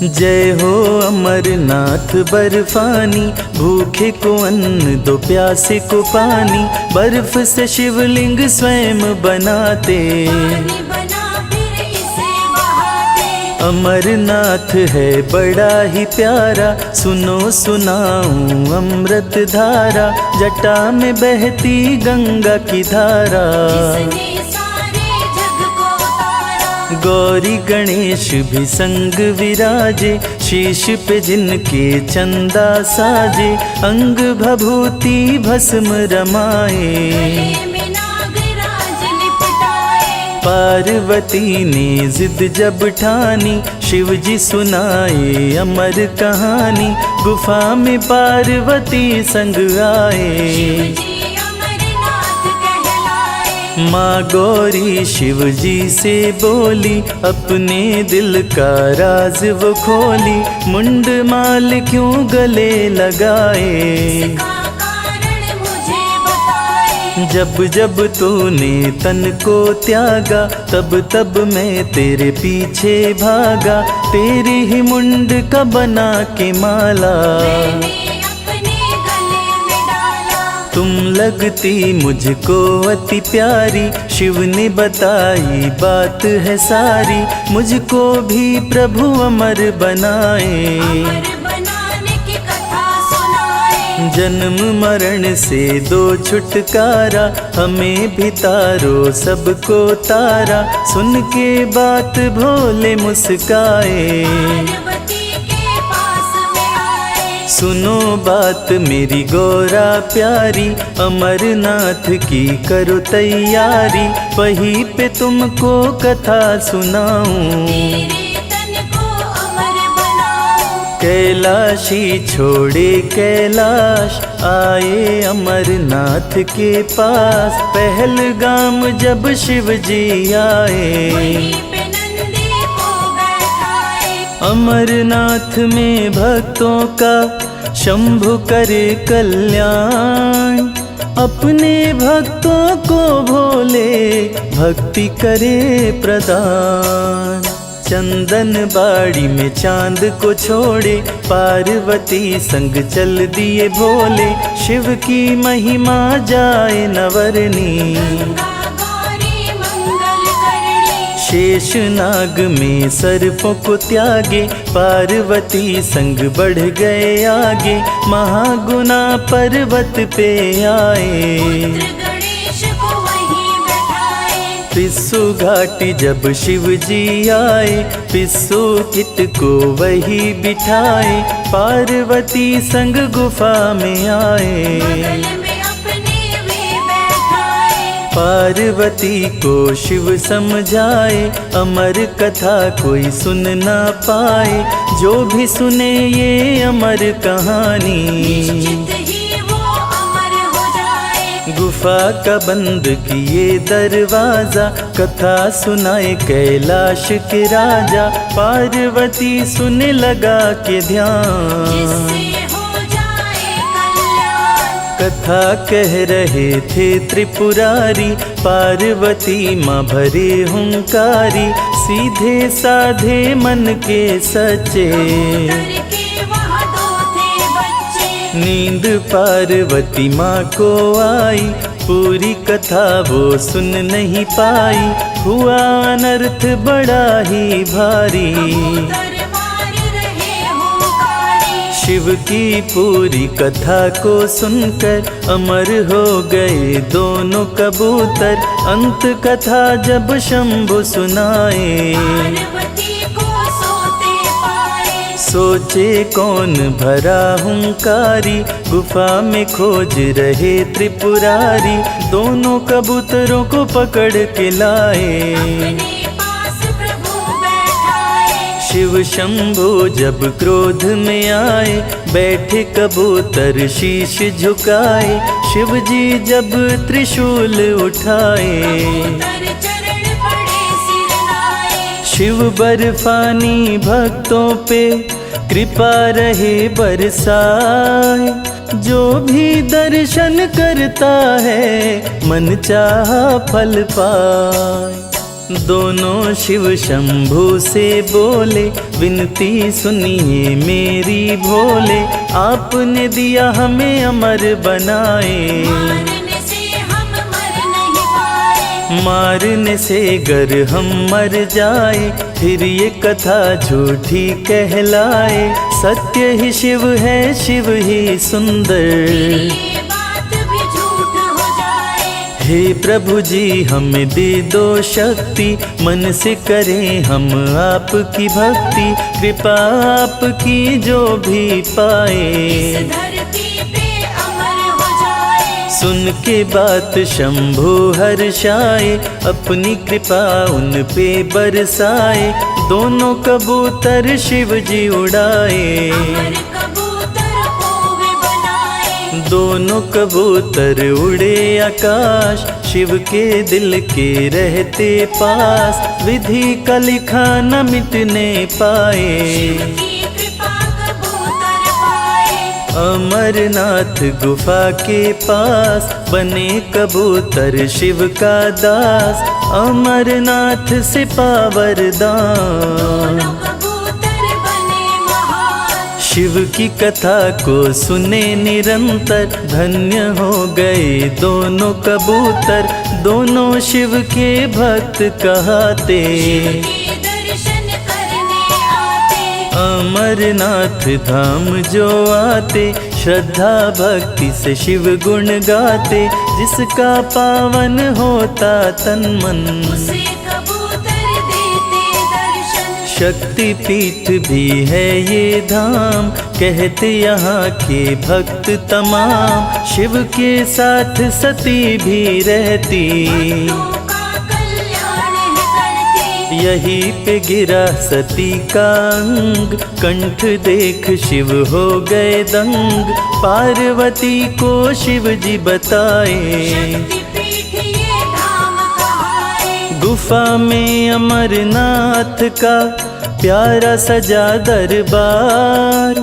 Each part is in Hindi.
जय हो अमरनाथ बर्फानी, भूखे को अन्न दो प्यासे को पानी। बर्फ से शिवलिंग स्वयं बनाते, अमरनाथ है बड़ा ही प्यारा। सुनो सुनाऊं अमृत धारा, जटा में बहती गंगा की धारा। गौरी गणेश भी संग विराजे, शीश पे जिनके चंदा साजे। अंग भभूति भस्म रमाए, पार्वती ने जिद जब ठानी। शिव जी सुनाए अमर कहानी, गुफा में पार्वती संग आए। माँ गौरी शिव जी से बोली, अपने दिल का राज वो खोली। मुंड माल क्यों गले लगाए, जब जब तूने तन को त्यागा, तब तब मैं तेरे पीछे भागा। तेरी ही मुंड का बना के माला, तुम लगती मुझको अति प्यारी। शिव ने बताई बात है सारी, मुझको भी प्रभु अमर बनाए। जन्म मरण से दो छुटकारा, हमें भी तारो सबको तारा। सुन के बात भोले मुस्काए, सुनो बात मेरी गौरा प्यारी। अमरनाथ की करो तैयारी, वहीं पे तुमको कथा सुनाऊं। कैलाशी छोड़े कैलाश, आए अमरनाथ के पास। पहलगाम जब शिव जी आए, अमरनाथ में भक्तों का शंभु करे कल्याण। अपने भक्तों को भोले भक्ति करे प्रदान। चंदन बाड़ी में चांद को छोड़े, पार्वती संग चल दिए भोले। शिव की महिमा जाए नवरनी, शेष नाग में सर्पों को त्यागे। पार्वती संग बढ़ गए आगे, महागुना पर्वत पे आए। पिस्सू घाटी जब शिव जी आए, पिस्सू कित को वही बिठाए। पार्वती संग गुफा में आए, पार्वती को शिव समझाए। अमर कथा कोई सुन ना पाए, जो भी सुने ये अमर कहानी। गुफा का बंद किए दरवाजा, कथा सुनाए कैलाश के राजा। पार्वती सुने लगा के ध्यान, कथा कह रहे थे त्रिपुरारी। पार्वती माँ भरे हुंकारी, सीधे साधे मन के सच्चे। नींद पार्वती माँ को आई, पूरी कथा वो सुन नहीं पाई। हुआ अनर्थ बड़ा ही भारी, शिव की पूरी कथा को सुनकर अमर हो गए दोनों कबूतर। अंत कथा जब शंभु सुनाए, सोचे कौन भरा हुंकारी। गुफा में खोज रहे त्रिपुरारी, दोनों कबूतरों को पकड़ के लाए। शिव शंभु जब क्रोध में आए, बैठे कबूतर शीश झुकाए। शिव जी जब त्रिशूल उठाए, शिव बर्फानी भक्तों पे कृपा रहे बरसाए। जो भी दर्शन करता है मन चाहा फल पाए। दोनों शिव शंभु से बोले, विनती सुनिए मेरी भोले, आपने दिया हमें अमर बनाए। मारने से हम मर नहीं पाए, मारने से गर हम मर जाए, फिर ये कथा झूठी कहलाए। सत्य ही शिव है, शिव ही सुंदर, ये बात भी झूठ हो जाए। हे प्रभु जी हमें दे दो शक्ति, मन से करें हम आपकी भक्ति। कृपा आपकी जो भी पाए, इस धरती पे अमर हो जाए। सुन के बात शंभु हर्षाए, अपनी कृपा उन पे बरसाए। दोनों कबूतर शिव जी उड़ाए, अमर कबूतर कोवे बनाए। दोनों कबूतर उड़े आकाश, शिव के दिल के रहते पास। विधि का लिखा न मिटने पाए, की कृपा कबूतर पाए। अमरनाथ गुफा के पास, बने कबूतर शिव का दास। अमरनाथ से पावरदान, दोनों कबूतर बने महान। शिव की कथा को सुने निरंतर, धन्य हो गए दोनों कबूतर। दोनों शिव के भक्त कहते, के दर्शन करने आते। अमरनाथ धाम जो आते, श्रद्धा भक्ति से शिव गुण गाते। जिसका पावन होता तन मन, उसे कबूतर देते दर्शन। शक्ति पीठ भी है ये धाम, कहते यहाँ के भक्त तमाम। शिव के साथ सती भी रहती, भक्तों का कल्याण है करती। यहीं पे गिरा सती का अंग, कंठ देख शिव हो गए दंग। पार्वती को शिव जी बताए, शक्तिपीठ ये धाम कहाए। गुफा में अमरनाथ का प्यारा सजा दरबार।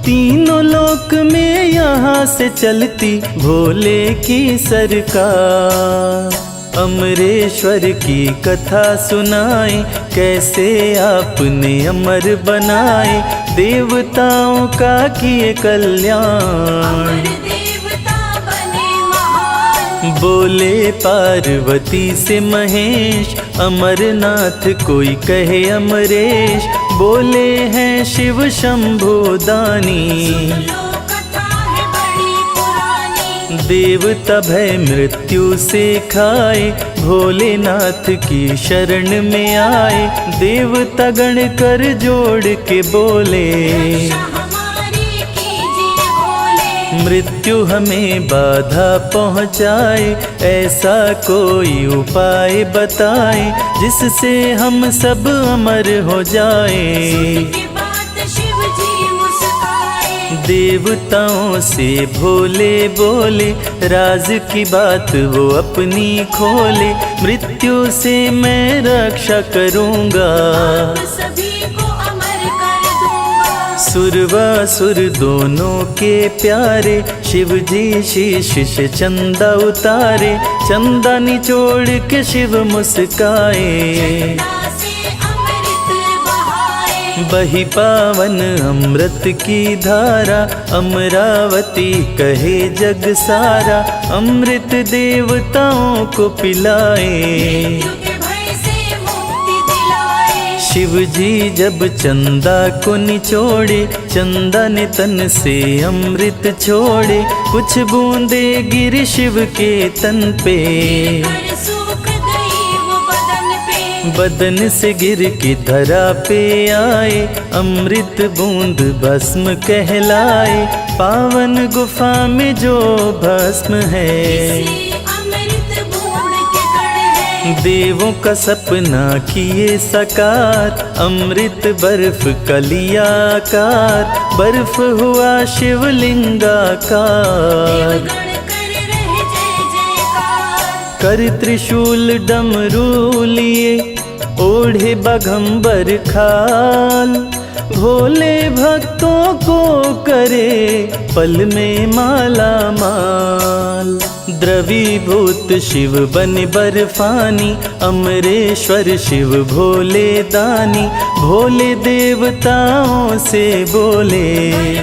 तीनों लोक में यहाँ से चलती भोले की सरकार। अमरेश्वर की कथा सुनाए, कैसे आपने अमर बनाए। देवताओं का किए कल्याण, अमर देवता बने महान। बोले पार्वती से महेश, अमरनाथ कोई कहे अमरेश। बोले हैं शिव शंभु दानी, लो कथा है बड़ी पुरानी। देवता भय मृत्यु से खाए, भोलेनाथ की शरण में आए। देवता गण कर जोड़ के बोले, रक्षा हमारी कीजिए भोले। मृत्यु हमें बाधा पहुँचाए। ऐसा कोई उपाय बताए, जिससे हम सब अमर हो जाए। की बात शिव जी मुस्काए। देवताओं से भोले बोले, राज की बात वो अपनी खोले। मृत्यु से मैं रक्षा करूँगा, आप सभी को अमर कर दूंगा। सुरवासुर दोनों के प्यारे, शिव जी शीश से चंदा उतारे। चंदा निचोड़ के शिव मुस्काए, चंदा से अमृत बहाए। बही पावन अमृत की धारा। अमरावती कहे जग सारा, अमृत देवताओं को पिलाए। मृत्यु के भय से मुक्ति दिलाए। शिव जी जब चंदा को निचोड़े, चंदा ने तन से अमृत छोड़े। कुछ बूंदे गिर शिव के तन पे, कर सूख गई वो बदन पे। बदन से गिर के धरा पे आए। अमृत बूंद भस्म कहलाए, पावन गुफा में जो भस्म है। इसी अमृत बूंद के कण है। देवों का सपना किए साकार, अमृत बर्फ कलिया आकार। बर्फ हुआ शिवलिंगाकार, देवगण कर रहे जय जयकार। कर त्रिशूल डमरू लिए, ओढ़े बाघंबर खाल। भोले भक्तों को करे पल में माला माल। द्रवीभूत शिव बन बर्फानी, अमरेश्वर शिव भोले दानी, भोले देवताओं से बोले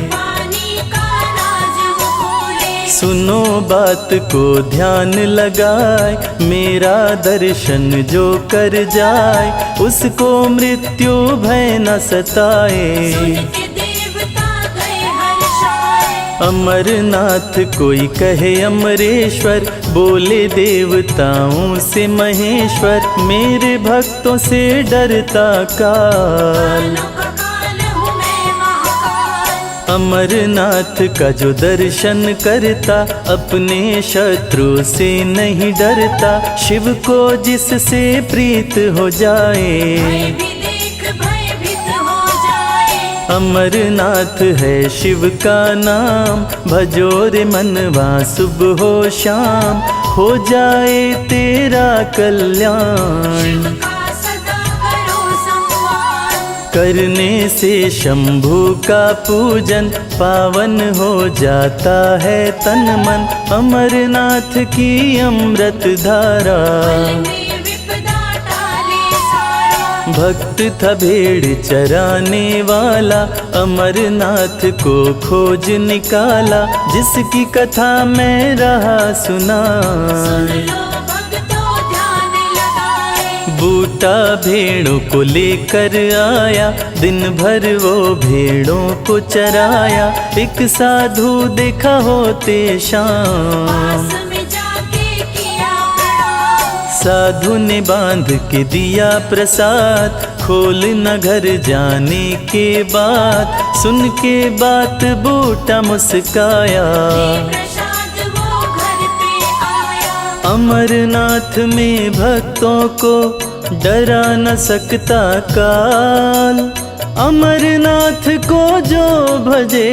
पानी का राज वो खोले। सुनो बात को ध्यान लगाए, मेरा दर्शन जो कर जाए, उसको मृत्यु भय न सताए। सुन के देवता गए हर्षाए। अमरनाथ कोई कहे अमरेश्वर, बोले देवताओं से महेश्वर, मेरे भक्तों से डरता काल। कालों का काल हूँ मैं महाकाल। अमरनाथ का जो दर्शन करता, अपने शत्रु से नहीं डरता, शिव को जिससे प्रीत हो जाए। भय भी देख भयभीत हो जाए। अमरनाथ है शिव का नाम, भजो रे मनवा सुबह हो शाम, हो जाए तेरा कल्याण। शिव का सदा करो सम्मान। करने से शंभु का पूजन, पावन हो जाता है तन मन, अमरनाथ की अमृत धारा। में विपदा टाले सारा। भक्त था भेड़ चराने वाला, अमरनाथ को खोज निकाला, जिसकी कथा मैं रहा सुना। सुन लो भक्तों ध्यान लगाए। बूटा भेड़ों को लेकर आया, दिन भर वो भेड़ों को चराया, एक साधु देखा होते शाम। पास में जाके किया प्रणाम। साधु ने बांध के दिया प्रसाद, खोल न घर जाने के बाद, सुन के बात बूटा मुस्काया। प्रसाद वो घर पे आया। अमरनाथ में भक्तों को डरा न सकता काल, अमरनाथ को जो भजे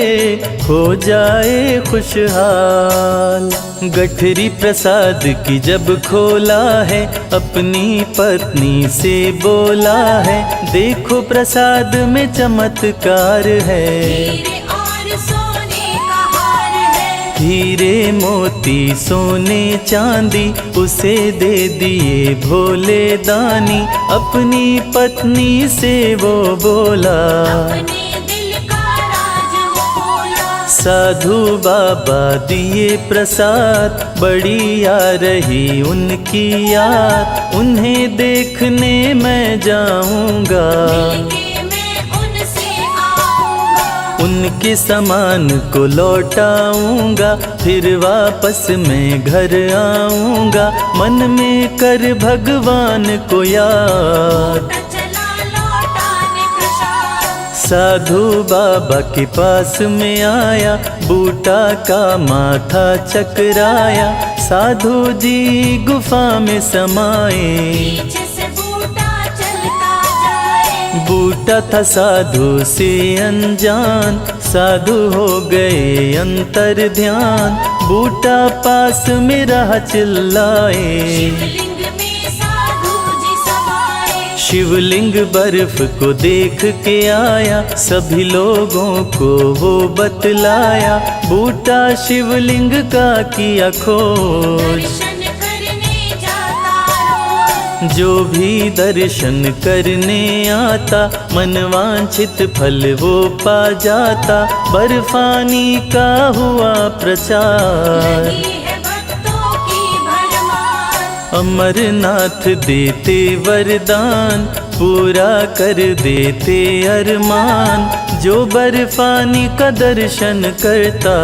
हो जाए खुशहाल। गठरी प्रसाद की जब खोला है, अपनी पत्नी से बोला है, देखो प्रसाद में चमत्कार है। हीरे और सोने का हार है। हीरे मोती सोने चांदी उसे दे दिए भोले दानी, अपनी पत्नी से वो बोला। अपने दिल का राज वो बोला। साधु बाबा दिए प्रसाद, बड़ी आ रही उनकी याद, उन्हें देखने मैं जाऊंगा। मिलके मैं उनसे आऊंगा। उनके सामान को लौटाऊंगा, फिर वापस मैं घर आऊंगा, मन में कर भगवान को याद। चला लौटाने प्रसाद। साधु बाबा के पास में आया, बूटा का माथा चकराया, साधु जी गुफा में समाए। पीछे से बूटा चलता जाए। बूटा था साधु से अनजान, साधु हो गए अंतर ध्यान, बूटा पास में रहा चिल्लाए। शिवलिंग में साधु जी समाए। शिवलिंग बर्फ को देख के आया, सभी लोगों को वो बतलाया, बूटा शिवलिंग का किया खोज। दर्शन करने जाता रोज। जो भी दर्शन करने आता, मनवांछित फल वो पा जाता, बर्फानी का हुआ प्रचार। लगी है भक्तों की भरमार। अमरनाथ देते वरदान, पूरा कर देते अरमान, जो बर्फानी का दर्शन करता।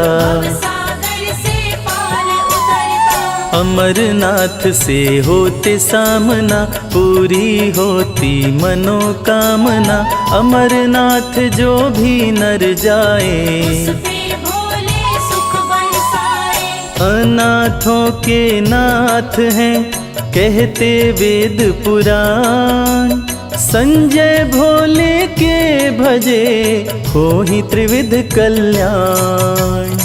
सागर से पार उतरता। अमरनाथ से होते सामना, पूरी होती मनोकामना, अमरनाथ जो भी नर जाए। उसपे भोले सुख बरसाए। अनाथों के नाथ हैं कहते वेद पुराण, संजय भोले के भजे हो ही त्रिविध कल्याण।